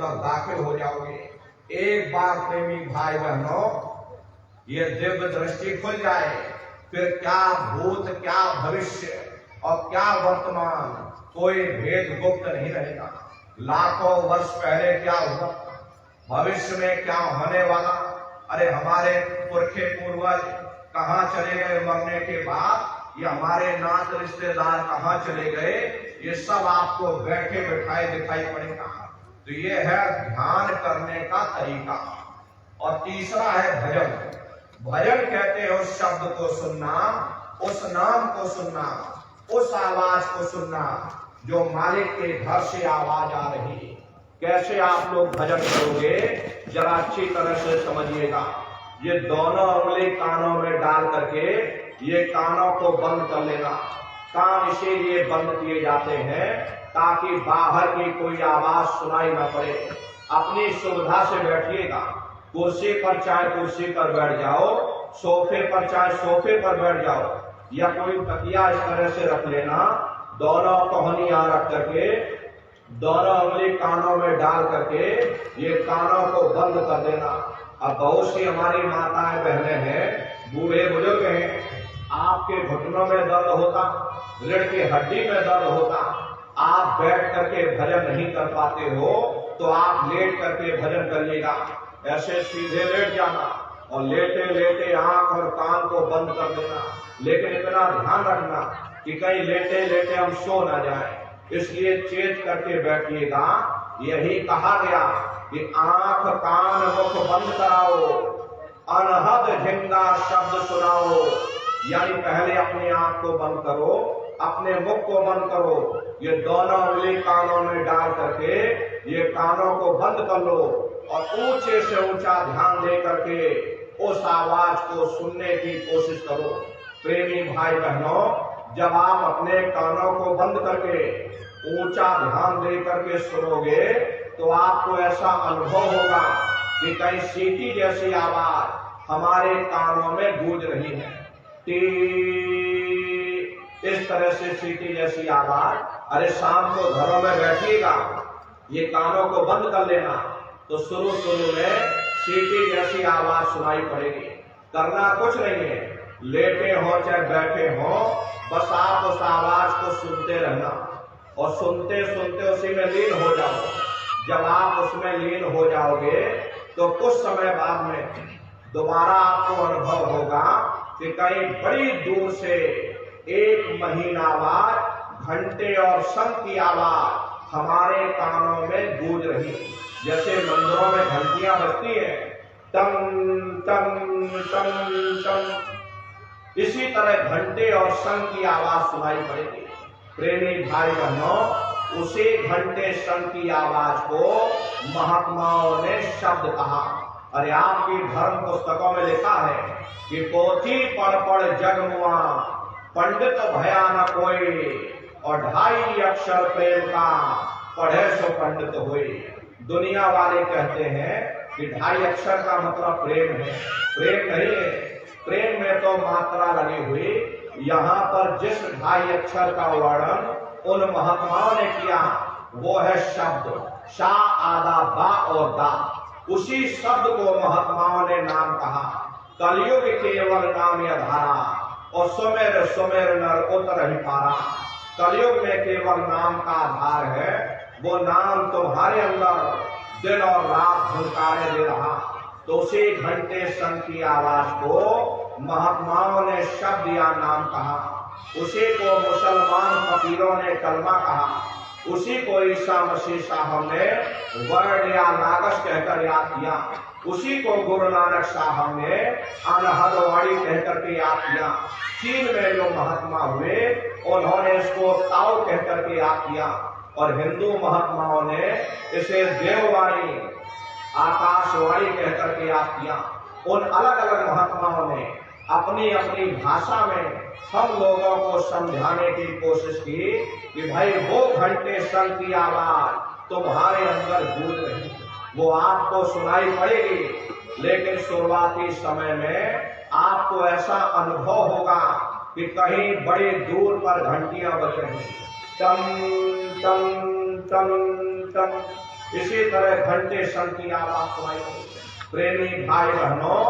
अंदर दाखिल हो जाओगे। एक बार प्रेमी भाई बहनों ये दिव्य दृष्टि खुल जाए, फिर क्या भूत, क्या भविष्य और क्या वर्तमान, कोई भेद गुप्त नहीं रहेगा। लाखों वर्ष पहले क्या हुआ, भविष्य में क्या होने वाला, अरे हमारे पुरखे पूर्वज कहाँ चले गए मरने के बाद, ये हमारे नात रिश्तेदार कहाँ चले गए, ये सब आपको बैठे बैठाए दिखाई पड़ेगा। तो ये है ध्यान करने का तरीका। और तीसरा है भजन। भजन कहते हैं उस शब्द को सुनना, उस नाम को सुनना, उस आवाज को सुनना जो मालिक के घर से आवाज आ रही है। कैसे आप लोग भजन करोगे, जरा अच्छी तरह से समझिएगा। ये दोनों उंगली कानों में डाल करके ये कानों को बंद कर लेना। कान इसीलिए बंद किए जाते हैं ताकि बाहर की कोई आवाज सुनाई न पड़े। अपनी सुविधा से बैठिएगा, कुर्सी पर चाहे कुर्सी पर बैठ जाओ, सोफे पर चाहे सोफे पर बैठ जाओ, या कोई तकिया इस तरह से रख लेना, दोनों कोहनियां रख करके दोनों उंगली कानों में डाल करके ये कानों को बंद कर देना। अब बहुत सी हमारी माताएं बहनें हैं, बूढ़े बुजुर्ग हैं, आपके घुटनों में दर्द होता, रीढ़ की हड्डी में दर्द होता, आप बैठ करके भजन नहीं कर पाते हो, तो आप लेट करके भजन करिएगा। ऐसे सीधे लेट जाना और लेटे लेटे आंख और कान को बंद कर देना। लेकिन इतना ध्यान रखना कि कहीं लेटे लेटे हम सो ना जाए, इसलिए चेत करके बैठिएगा। यही कहा गया कि आंख कान मुख बंद कराओ, अनहद झिंगा शब्द सुनाओ। यानी पहले अपनी आंख को बंद करो, अपने मुख को बंद करो, ये दोनों उंगली कानों में डाल करके ये कानों को बंद कर लो और ऊंचे से ऊंचा ध्यान दे करके उस आवाज को सुनने की कोशिश करो। प्रेमी भाई बहनों, जब आप अपने कानों को बंद करके ऊंचा ध्यान दे करके सुनोगे तो आपको ऐसा अनुभव होगा कि कहीं सीटी जैसी आवाज हमारे कानों में गूंज रही है। इस तरह से सीटी जैसी आवाज। अरे शाम को घरों में बैठिएगा, ये कानों को बंद कर लेना, तो शुरू में सीटी जैसी आवाज सुनाई पड़ेगी। करना कुछ नहीं है, लेटे हो चाहे बैठे हो, बस आप उस आवाज को सुनते रहना और सुनते सुनते उसी में लीन हो जाओ। जब आप उसमें लीन हो जाओगे तो कुछ समय बाद में दोबारा आपको अनुभव होगा कि कहीं बड़ी दूर से एक महीन आवाज, घंटे और शंख की आवाज हमारे कानों में गूंज रही। जैसे मंदिरों में घंटियां बजती हैं, टंग टंग टंग टंग, इसी तरह घंटे और शंख की आवाज सुनाई पड़ेगी। प्रेमी भाई बहनों, उसी घंटे शंख की आवाज को महात्माओं ने शब्द कहा। अरे आपकी धर्म पुस्तकों में लिखा है कि पोथी पढ़ पढ़ जग मुआ, पंडित भया न कोई, और 2.5 अक्षर प्रेम का पढ़े सो पंडित हुए। दुनिया वाले कहते हैं कि 2.5 अक्षर का मतलब प्रेम है। प्रेम नहीं है, प्रेम में तो मात्रा लगी हुई। यहाँ पर जिस 2.5 अक्षर का वर्णन उन महात्माओं ने किया वो है शब्द, शा आदा बा और दा। उसी शब्द को महात्माओं ने नाम कहा। कलयुग केवल नाम आधारा, और सुमेर सुमेर नर उतर ही पारा। कलयुग में केवल नाम का आधार है, वो नाम तुम्हारे अंदर दिन और रात झुनकारे दे रहा। तो उसी घंटे शंख की आवाज को महात्माओं ने शब्द या नाम कहा। उसी को मुसलमान फकीरों ने कलमा कहा। उसी को ईसा मसीह साहब ने वर्ड या नागस कहकर याद किया। उसी को गुरु नानक साहब ने अनहद वाणी कहकर के याद किया। चीन में जो महात्मा हुए उन्होंने इसको ताओ कहकर के याद किया, और हिंदू महात्माओं ने इसे देववाणी, आकाशवाणी कहकर के याद किया। उन अलग अलग महात्माओं ने अपनी अपनी भाषा में हम लोगों को समझाने की कोशिश की कि भाई वो घंटे शंख की आवाज तुम्हारे अंदर गूंज रही, वो आपको सुनाई पड़ेगी, लेकिन शुरुआती समय में आपको ऐसा अनुभव होगा कि कहीं बड़ी दूर पर घंटियां बज रही, टम टम टम टम। इसी तरह घंटे शंख की आवाज सुनाई पड़ेगी। प्रेमी भाई बहनों,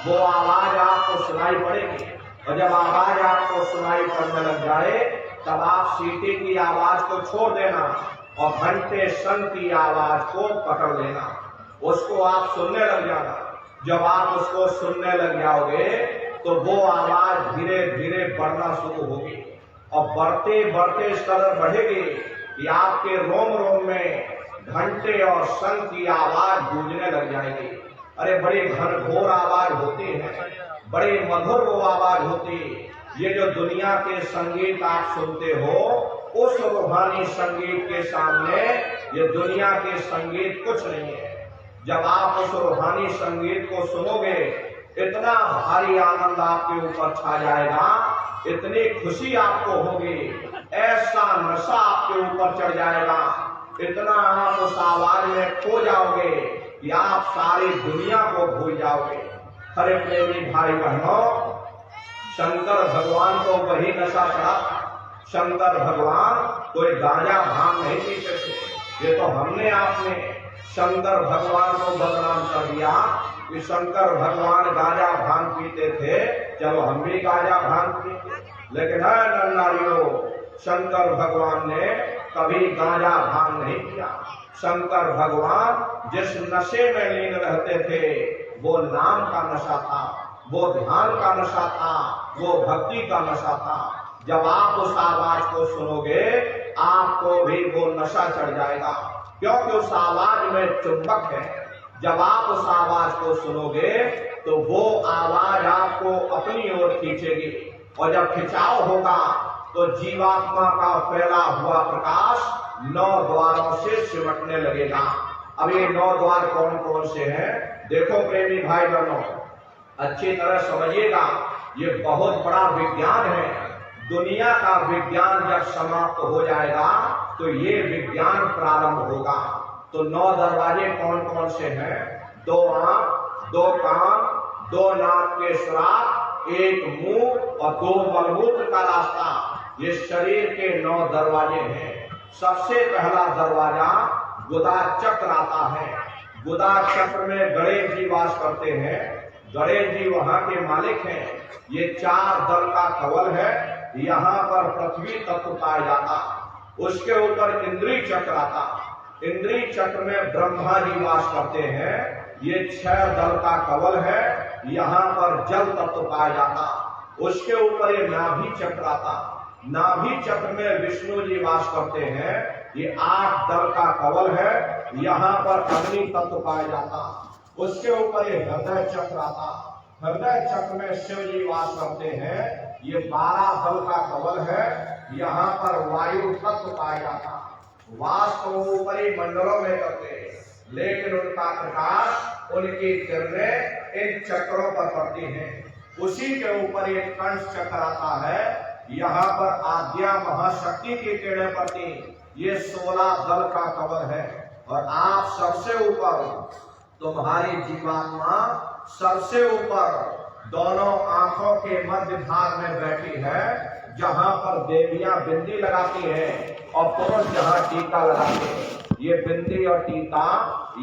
वो आवाज आपको सुनाई पड़ेगी और जब आवाज आपको सुनाई पड़ने लग जाए तब आप सीटी की आवाज को छोड़ देना और घंटे शंख की आवाज को पकड़ लेना, उसको आप सुनने लग जाना। जब आप उसको सुनने लग जाओगे तो वो आवाज धीरे धीरे बढ़ना शुरू होगी और बढ़ते बढ़ते इस कदर बढ़ेगी कि आपके रोम रोम में घंटे और शंख की आवाज गूंजने लग जाएगी। अरे बड़ी घनघोर आवाज होती है, बड़ी मधुर वो आवाज होती। ये जो दुनिया के संगीत आप सुनते हो उस रूहानी संगीत के सामने ये दुनिया के संगीत कुछ नहीं है। जब आप उस रूहानी संगीत को सुनोगे इतना भारी आनंद आपके ऊपर छा जाएगा, इतनी खुशी आपको होगी, ऐसा नशा आपके ऊपर चढ़ जाएगा, इतना आप उस आवाज में खो जाओगे कि आप सारी दुनिया को भूल जाओगे। हरे प्रेमी भाई बहनों, शंकर भगवान को वही नशा चढ़ा। शंकर भगवान कोई गांजा भांग नहीं पीते थे। ये तो हमने आपने शंकर भगवान को बदनाम कर दिया कि शंकर भगवान गांजा भांग पीते थे, चलो हम भी गांजा भांग पीते। लेकिन है नन्नारियों, शंकर भगवान ने कभी गांजा भांग नहीं किया। शंकर भगवान जिस नशे में लीन रहते थे वो नाम का नशा था, वो ध्यान का नशा था, वो भक्ति का नशा था। जब आप उस आवाज को सुनोगे आपको भी वो नशा चढ़ जाएगा, क्योंकि उस आवाज में चुंबक है। जब आप उस आवाज को सुनोगे तो वो आवाज आपको अपनी ओर खींचेगी और जब खिंचाव होगा तो जीवात्मा का फैला हुआ प्रकाश 9 द्वारों से सिमटने लगेगा। अब ये 9 द्वार कौन कौन से हैं? देखो प्रेमी भाई बहनों, अच्छी तरह समझिएगा, ये बहुत बड़ा विज्ञान है। दुनिया का विज्ञान जब समाप्त हो जाएगा तो ये विज्ञान प्रारंभ होगा। तो 9 दरवाजे कौन कौन से हैं? 2 आंख, 2 कान, 2 नाक के श्राप, 1 मुंह और 2 मलमूत्र का रास्ता, ये शरीर के 9 दरवाजे हैं। सबसे पहला दरवाजा गुदा चक्र आता है। गुदा चक्र में गणेश जी वास करते हैं। गणेश जी वहां के मालिक हैं। ये 4 दल का कवल है। यहाँ पर पृथ्वी तत्व पाया जाता, उसके ऊपर इंद्रिय चक्र आता। इंद्रिय चक्र में ब्रह्मा जी वास करते हैं। ये 6 दल का कवल है। यहाँ पर जल तत्व पाया जाता, उसके ऊपर ये नाभि चक्र आता। नाभि चक्र में विष्णु जी वास करते हैं। ये 8 दल का कवल है। यहाँ पर अग्नि तत्व पाया जाता, उसके ऊपर ये हृदय चक्र आता। हृदय चक्र में शिव जी वास करते हैं। ये 12 दल का कवल है। यहाँ पर वायु तत्व पाया जाता। वास तो ऊपरी मंडलों में करते हैं, लेकिन उनका प्रकाश, उनकी किरणें इन चक्रों पर पड़ती हैं। उसी के ऊपर एक कंठ चक्र आता है। यहाँ पर आद्या महाशक्ति की किरणें पड़ती। ये 16 दल का कवल है। और आप सबसे ऊपर, तुम्हारी जीवात्मा सबसे ऊपर दोनों आंखों के मध्य भाग में बैठी है, जहां पर देवियां बिंदी लगाती हैं और पुरुष जहां टीका लगाते हैं। ये बिंदी और टीका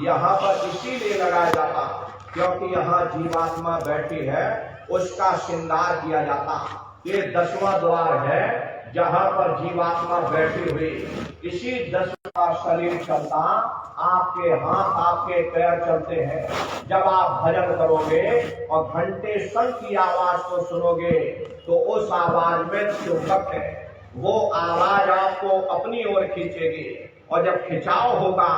यहाँ पर इसीलिए लगाया जाता क्योंकि यहाँ जीवात्मा बैठी है, उसका श्रृंगार किया जाता। ये 10वां द्वार है जहाँ पर जीवात्मा बैठी हुई। इसी 10वां का शरीर चलता, आपके हाथ आपके पैर चलते हैं। जब आप भजन करोगे और घंटे शंख की आवाज को सुनोगे तो उस आवाज में चुंबक है, वो आवाज आपको अपनी ओर खींचेगी और जब खिंचाव होगा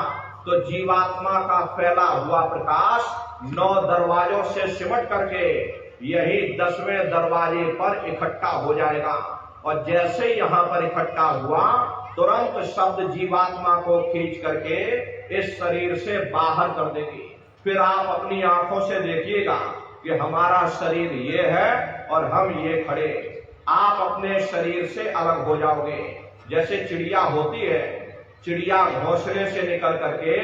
तो जीवात्मा का फैला हुआ प्रकाश 9 दरवाजों से सिमट करके यही 10वें दरवाजे पर इकट्ठा हो जाएगा। और जैसे यहाँ पर इकट्ठा हुआ तुरंत शब्द जीवात्मा को खींच करके इस शरीर से बाहर कर देगी। फिर आप अपनी आंखों से देखिएगा कि हमारा शरीर ये है और हम ये खड़े। आप अपने शरीर से अलग हो जाओगे। जैसे चिड़िया होती है, चिड़िया घोंसले से निकल करके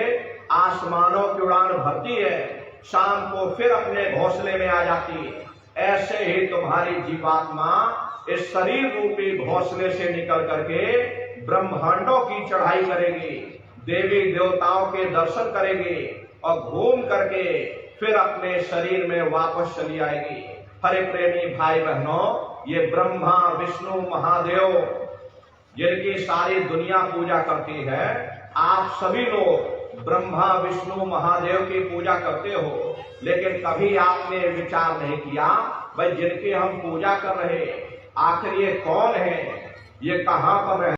आसमानों की उड़ान भरती है, शाम को फिर अपने घोंसले में आ जाती है। ऐसे ही तुम्हारी जीवात्मा इस शरीर रूपी घोंसले से निकल करके ब्रह्मांडों की चढ़ाई करेगी, देवी देवताओं के दर्शन करेगी और घूम करके फिर अपने शरीर में वापस चली आएगी। हरे प्रेमी भाई बहनों, ये ब्रह्मा विष्णु महादेव जिनकी सारी दुनिया पूजा करती है, आप सभी लोग ब्रह्मा विष्णु महादेव की पूजा करते हो, लेकिन कभी आपने विचार नहीं किया भाई जिनकी हम पूजा कर रहे आखिर ये कौन है, ये कहां पर है।